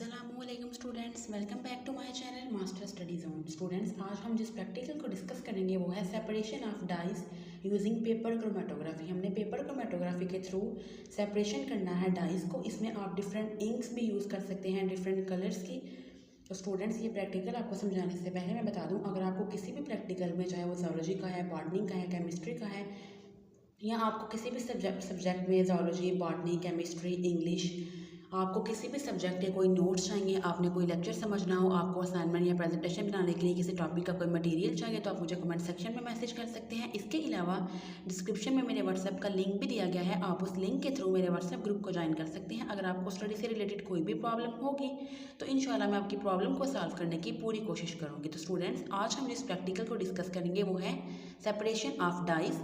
अस्सलामुअलैकुम students, welcome back to my channel master study zone. Students, आज हम जिस प्रैक्टिकल को डिस्कस करेंगे वो है separation of dyes using paper chromatography. हमने पेपर क्रोमेटोग्राफी के थ्रू सेपरेशन करना है डाइज को। इसमें आप डिफरेंट इंक्स भी यूज़ कर सकते हैं, डिफरेंट कलर्स की। तो स्टूडेंट्स, ये प्रैक्टिकल आपको समझाने से पहले मैं बता दूँ, अगर आपको किसी भी प्रैक्टिकल में, चाहे वो ज़ूलॉजी का है, बॉटनी का है, केमिस्ट्री का है, या आपको किसी भी सब्जेक्ट में ज़ूलॉजी, बॉटनी, केमिस्ट्री, इंग्लिश, आपको किसी भी सब्जेक्ट के कोई नोट्स चाहिए, आपने कोई लेक्चर समझना हो, आपको असाइनमेंट या प्रेजेंटेशन बनाने के लिए किसी टॉपिक का कोई मटेरियल चाहिए, तो आप मुझे कमेंट सेक्शन में मैसेज कर सकते हैं। इसके अलावा डिस्क्रिप्शन में मेरे व्हाट्सएप का लिंक भी दिया गया है, आप उस लिंक के थ्रू मेरे व्हाट्सएप ग्रुप को ज्वाइन कर सकते हैं। अगर आपको स्टडी से रिलेटेड कोई भी प्रॉब्लम होगी तो इंशाल्लाह मैं आपकी प्रॉब्लम को सॉल्व करने की पूरी कोशिश करूँगी। तो स्टूडेंट्स, आज हम जिस प्रैक्टिकल को डिस्कस करेंगे वो है separation of dyes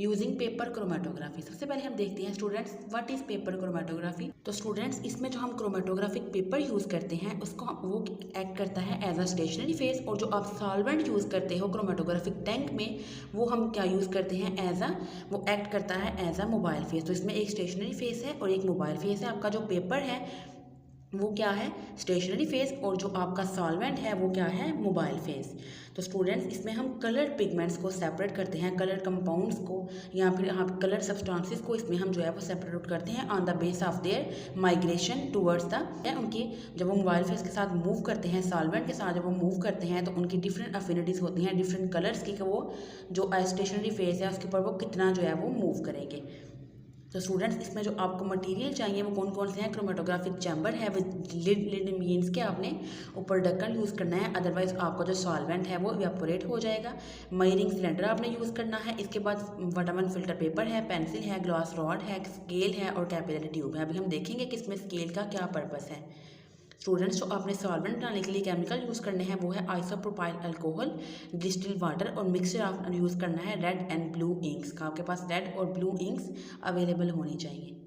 using paper chromatography. सबसे पहले हम देखते हैं students, what is paper chromatography. तो स्टूडेंट्स, इसमें जो हम क्रोमेटोग्राफिक पेपर यूज़ करते हैं उसको वो एक्ट करता है एज अ स्टेशनरी फेस, और जो आप सॉल्वेंट यूज़ करते हो क्रोमेटोग्राफिक टैंक में, वो हम क्या यूज़ करते हैं एज अ, वो एक्ट करता है एज अ मोबाइल फेस। तो इसमें एक स्टेशनरी फेस है और एक मोबाइल फेस है। आपका जो पेपर है वो क्या है, स्टेशनरी फेस, और जो आपका सॉल्वेंट है वो क्या है, मोबाइल फेस। तो स्टूडेंट्स, इसमें हम कलर पिगमेंट्स को सेपरेट करते हैं, कलर कंपाउंड्स को या फिर आप कलर सब्सटेंसेस को इसमें हम जो है वो सेपरेट करते हैं on the base of their migration towards the, उनकी जब वो मोबाइल फेस के साथ मूव करते हैं, सॉल्वेंट के साथ जब वो मूव करते हैं तो उनकी डिफरेंट अफिनिटीज़ होती हैं डिफरेंट कलर्स की, कि वो जो स्टेशनरी फेस है उसके ऊपर वो कितना जो है वो मूव करेंगे। तो स्टूडेंट्स, इसमें जो आपको मटेरियल चाहिए वो कौन कौन से हैं, क्रोमेटोग्राफिक चैम्बर है विद लिड मीन्स के आपने ऊपर ढक्कन यूज़ करना है, अदरवाइज आपका जो सॉल्वेंट है वो इवेपोरेट हो जाएगा। मयरिंग सिलेंडर आपने यूज़ करना है। इसके बाद वाटरमैलन फिल्टर पेपर है, पेंसिल है, ग्लास रॉड है, स्केल है और कैपिलरी ट्यूब है। अभी हम देखेंगे कि इसमें स्केल का क्या पर्पस है। स्टूडेंट्स, जो आपने सॉल्वेंट बनाने के लिए केमिकल यूज़ करने हैं वो है आइसोप्रोपाइल अल्कोहल, डिस्टिल वाटर, और मिक्सचर आप यूज़ करना है रेड एंड ब्लू इंक्स का। आपके पास रेड और ब्लू इंक्स अवेलेबल होनी चाहिए।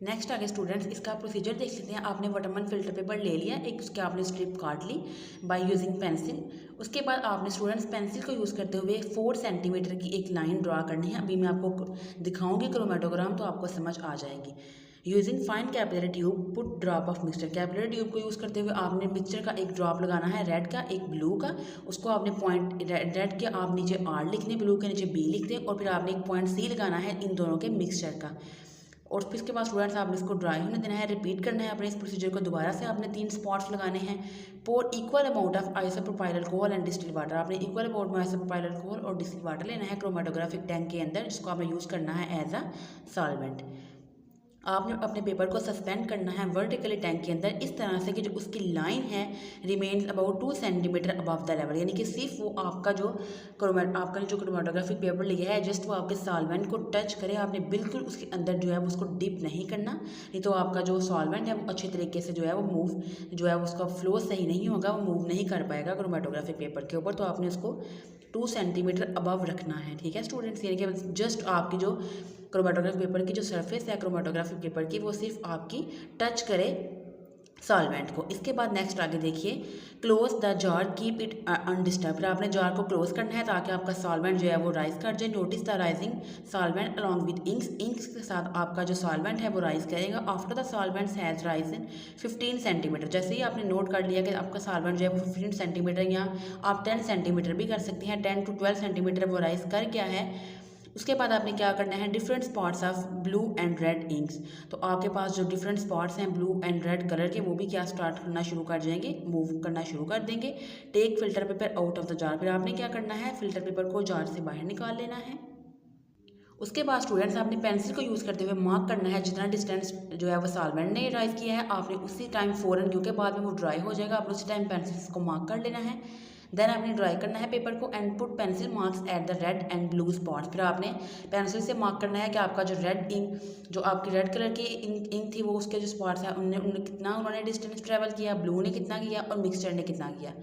नेक्स्ट आगे स्टूडेंट्स, इसका प्रोसीजर देख लेते हैं। आपने वाटरमैलन फिल्टर पेपर ले लिया, एक उसके आपने स्ट्रिप काट ली बाय यूजिंग पेंसिल। उसके बाद आपने स्टूडेंट्स पेंसिल को यूज़ करते हुए 4 सेंटीमीटर की एक लाइन ड्रा करनी है। अभी मैं आपको दिखाऊंगी क्रोमेटोग्राम, तो आपको समझ आ जाएगी। Using fine capillary tube put drop of mixture. Capillary tube को यूज़ करते हुए आपने मिक्सचर का एक ड्रॉप लगाना है, रेड का एक ब्लू का। उसको आपने पॉइंट रेड के आप नीचे आर लिखने, ब्लू के नीचे बी लिख दें, और फिर आपने एक पॉइंट सी लगाना है इन दोनों के मिक्सचर का। और फिर इसके बाद स्टूडेंट्स आपने इसको ड्राई होने देना है, रिपीट करना है अपने इस प्रोसीजर को। दोबारा से आपने 3 स्पॉट्स लगाने हैं। Pour equal amount of isopropyl alcohol and distil water. आपने इक्वल अमाउंट में आइसोप्रोपाइल अल्कोहल और डिस्टिल वाटर लेना है क्रोमेटोग्राफिक टैंक के अंदर, जिसको आपने यूज़ करना है एज अ सॉल्वेंट। आपने अपने पेपर को सस्पेंड करना है वर्टिकली टैंक के अंदर इस तरह से कि जो उसकी लाइन है remains about 2 centimetre above the level, यानी कि सिर्फ वो आपका जो क्रोमेटोग्राफिक पेपर लिया है जस्ट वो आपके सॉल्वेंट को टच करे। आपने बिल्कुल उसके अंदर जो है वो उसको डिप नहीं करना, नहीं तो आपका जो सॉल्वेंट है वो अच्छे तरीके से जो है वो मूव, जो है उसका फ्लो सही नहीं होगा, वो मूव नहीं कर पाएगा क्रोमेटोग्राफिक पेपर के ऊपर। तो आपने उसको 2 सेंटीमीटर अबव रखना है, ठीक है स्टूडेंट्स। यानी कि जस्ट आपकी जो क्रोमेटोग्राफी पेपर की जो सरफेस है क्रोमेटोग्राफी पेपर की, वो सिर्फ आपकी टच करे सॉल्वेंट को। इसके बाद नेक्स्ट आगे देखिए, close the jar, keep it undisturb. आपने जार को क्लोज करना है ताकि आपका सॉल्वेंट जो है वो राइज कर जाए। Notice the rising solvent along with inks. Inks के साथ आपका जो सॉल्वेंट है वो राइज करेगा। After the solvent has Ryzen 15 centimetre. जैसे ही आपने नोट कर लिया कि आपका सॉल्वेंट जो है वो 15 सेंटीमीटर या आप 10 सेंटीमीटर भी कर सकते हैं, 10 to 12 सेंटीमीटर वो राइज कर गया है, उसके बाद आपने क्या करना है, different spots of blue and red inks. तो आपके पास जो डिफरेंट स्पॉट्स हैं ब्लू एंड रेड कलर के, वो भी क्या स्टार्ट करना शुरू कर जाएंगे, मूव करना शुरू कर देंगे। Take filter paper out of the jar. फिर आपने क्या करना है, फिल्टर पेपर को जार से बाहर निकाल लेना है। उसके बाद स्टूडेंट्स आपने पेंसिल को यूज़ करते हुए मार्क करना है जितना डिस्टेंस जो है वो सॉल्वेंट ने राइज किया है, आपने उसी टाइम फ़ौरन, क्योंकि बाद में वो ड्राई हो जाएगा, आपने उसी टाइम पेंसिल को मार्क कर लेना है। देन आपने ड्राई करना है पेपर को and put pencil marks at the red and blue spots. फिर आपने पेंसिल से मार्क करना है कि आपका जो रेड इंक, जो आपकी रेड कलर की इंक थी, वो उसके जो स्पॉट्स हैं उन्होंने डिस्टेंस ट्रेवल किया, ब्लू ने कितना किया और मिक्सचर ने कितना किया।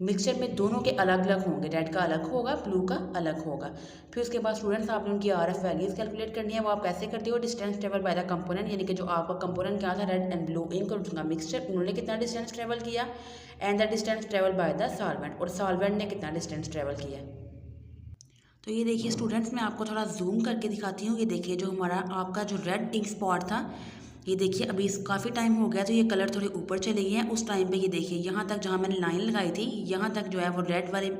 मिक्सचर में दोनों के अलग अलग होंगे, रेड का अलग होगा, ब्लू का अलग होगा। फिर उसके बाद स्टूडेंट्स आपने उनकी RF वैल्यूज़ कैलकुलेट करनी है। वो आप कैसे करते हो, distance travel by the component, यानी कि जो आपका कंपोनेंट क्या था, रेड एंड ब्लू इंक और उनका मिक्सचर, उन्होंने कितना डिस्टेंस ट्रेवल किया, and the distance travel by the solvent, और सॉल्वेंट ने कितना डिस्टेंस ट्रेवल किया। तो ये देखिए स्टूडेंट्स, मैं आपको थोड़ा जूम करके दिखाती हूँ। ये देखिए जो हमारा आपका जो रेड इंक स्पॉट था, ये देखिए अभी काफ़ी टाइम हो गया तो ये कलर थोड़े ऊपर चले गए हैं। उस टाइम पे ये देखिए यहाँ तक जहाँ मैंने लाइन लगाई थी, यहाँ तक जो है वो रेड वाले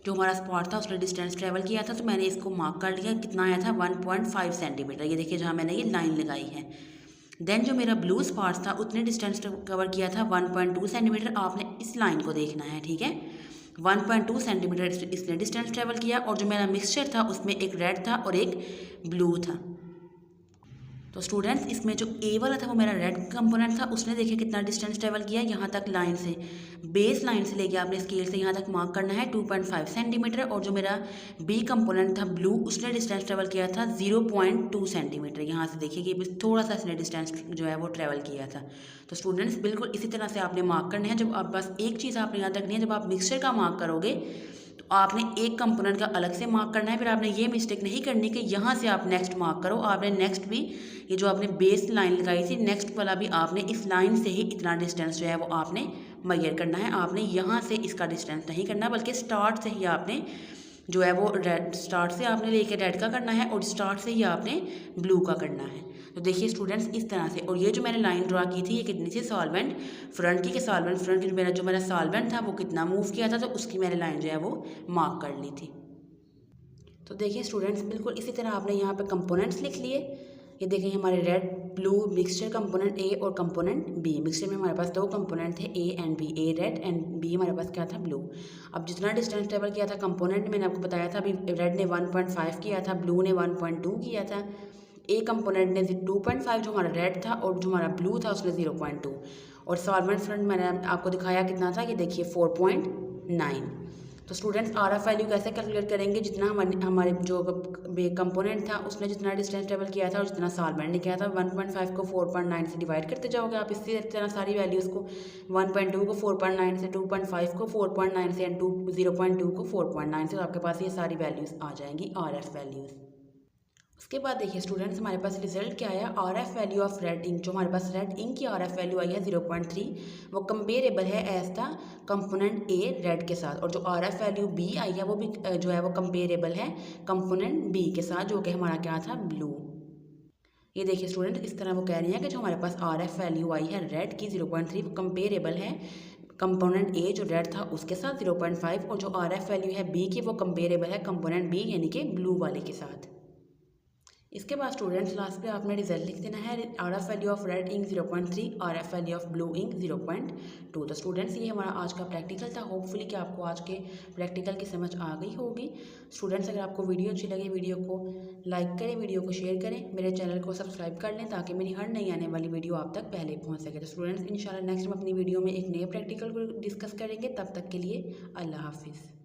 जो हमारा स्पॉट था उसने डिस्टेंस ट्रेवल किया था। तो मैंने इसको मार्क कर लिया, कितना आया था 1.5 सेंटीमीटर। ये देखिए जहाँ मैंने ये लाइन लगाई है। देन जो मेरा ब्लू स्पॉट था उतने डिस्टेंस कवर किया था 1.2 सेंटीमीटर। आपने इस लाइन को देखना है, ठीक है। 1.2 सेंटीमीटर इसने डिस्टेंस ट्रेवल किया। और जो मेरा मिक्सचर था उसमें एक रेड था और एक ब्लू था। तो स्टूडेंट्स, इसमें जो ए वाला था वो मेरा रेड कंपोनेंट था, उसने देखिए कितना डिस्टेंस ट्रेवल किया यहाँ तक लाइन से, बेस लाइन से लेके आपने स्केल से यहाँ तक मार्क करना है 2.5 सेंटीमीटर। और जो मेरा बी कंपोनेंट था ब्लू, उसने डिस्टेंस ट्रेवल किया था 0.2 सेंटीमीटर। यहाँ से देखिए कि थोड़ा सा इसने डिस्टेंस जो है वो ट्रेवल किया था। तो स्टूडेंट्स बिल्कुल इसी तरह से आपने मार्क करना है। जब आप बस एक चीज़ आपने याद रखनी है, जब आप मिक्सचर का मार्क करोगे तो आपने एक कंपोनेंट का अलग से मार्क करना है। फिर आपने ये मिस्टेक नहीं करनी कि यहाँ से आप नेक्स्ट मार्क करो। आपने नेक्स्ट भी, ये जो आपने बेस लाइन लगाई थी, नेक्स्ट वाला भी आपने इस लाइन से ही इतना डिस्टेंस जो है वो आपने मेजर करना है। आपने यहाँ से इसका डिस्टेंस नहीं करना, बल्कि स्टार्ट से ही आपने जो है वो रेड, स्टार्ट से आपने लेके रेड का करना है और स्टार्ट से ही आपने ब्लू का करना है। तो देखिए स्टूडेंट्स इस तरह से। और ये जो मैंने लाइन ड्रा की थी ये कितनी थी, सॉल्वेंट फ्रंट की, सॉल्वेंट फ्रंट की जो मेरा सॉल्वेंट था वो कितना मूव किया था, तो उसकी मैंने लाइन जो है वो मार्क कर ली थी। तो देखिए स्टूडेंट्स बिल्कुल इसी तरह आपने यहाँ पे कंपोनेंट्स लिख लिए। ये देखिए हमारे रेड ब्लू मिक्सचर कंपोनेंट ए और कंपोनेंट बी। मिक्सचर में हमारे पास दो कंपोनेंट थे, A and B, A red and B हमारे पास क्या था, ब्लू। अब जितना डिस्टेंस ट्रेवल किया था कंपोनेंट, मैंने आपको बताया था, अभी रेड ने 1.5 किया था, ब्लू ने 1.2 किया था। ए कंपोनेंट ने 2.5 जो हमारा रेड था, और जो हमारा ब्लू था उसने 0.2। और सॉल्वेंट फ्रंट मैंने आपको दिखाया कितना था, ये देखिए 4.9। तो स्टूडेंट्स आर एफ वैल्यू कैसे कैलकुलेट करेंगे, जितना हमारे जो कंपोनेंट था उसने जितना डिस्टेंस ट्रेवल किया था और जितना सॉल्वेंट ने किया था, 1.5 को 4.9 से डिवाइड करते जाओगे आप इसी तरह सारी वैल्यूज़ को। 1.2 को 4.9 से, 2.5 को 4.9 से एंड 0.2 को 4.9 से, तो आपके पास ये सारी वैल्यूज़ आ जाएंगी आर एफ वैल्यूज़। उसके बाद देखिए स्टूडेंट्स हमारे पास रिजल्ट क्या आया, R F value of red ink. जो हमारे पास रेड इंक की आर एफ वैल्यू आई है 0.3, वो कंपेरेबल है as the component A red के साथ। और जो आर एफ वैल्यू बी आई है वो भी जो है वो कंपेरेबल है कंपोनेंट बी के साथ, जो कि हमारा क्या था, ब्लू। ये देखिए स्टूडेंट इस तरह वो कह रही हैं कि जो हमारे पास आर एफ वैल्यू आई है रेड की 0.3, वो कंपेरेबल है कंपोनेंट ए जो रेड था उसके साथ 0.5, और जो आर एफ वैल्यू है बी की वो कंपेरेबल है कंपोनेंट बी यानी कि ब्लू वाले के साथ। इसके बाद स्टूडेंट्स लास्ट पे आपने रिजल्ट लिख देना है, R F value of red ink 0.3, R F value of blue ink 0.2। तो स्टूडेंट्स ये हमारा आज का प्रैक्टिकल था। होपफुली कि आपको आज के प्रैक्टिकल की समझ आ गई होगी। स्टूडेंट्स अगर आपको वीडियो अच्छी लगे, वीडियो को लाइक करें, वीडियो को शेयर करें, मेरे चैनल को सब्सक्राइब कर लें ताकि मेरी हर नई आने वाली वीडियो आप तक पहले पहुँच सके। तो स्टूडेंट्स इंशाल्लाह नेक्स्ट हम अपनी वीडियो में एक नए प्रैक्टिकल को डिस्कस करेंगे। तब तक के लिए अल्लाह हाफिज़।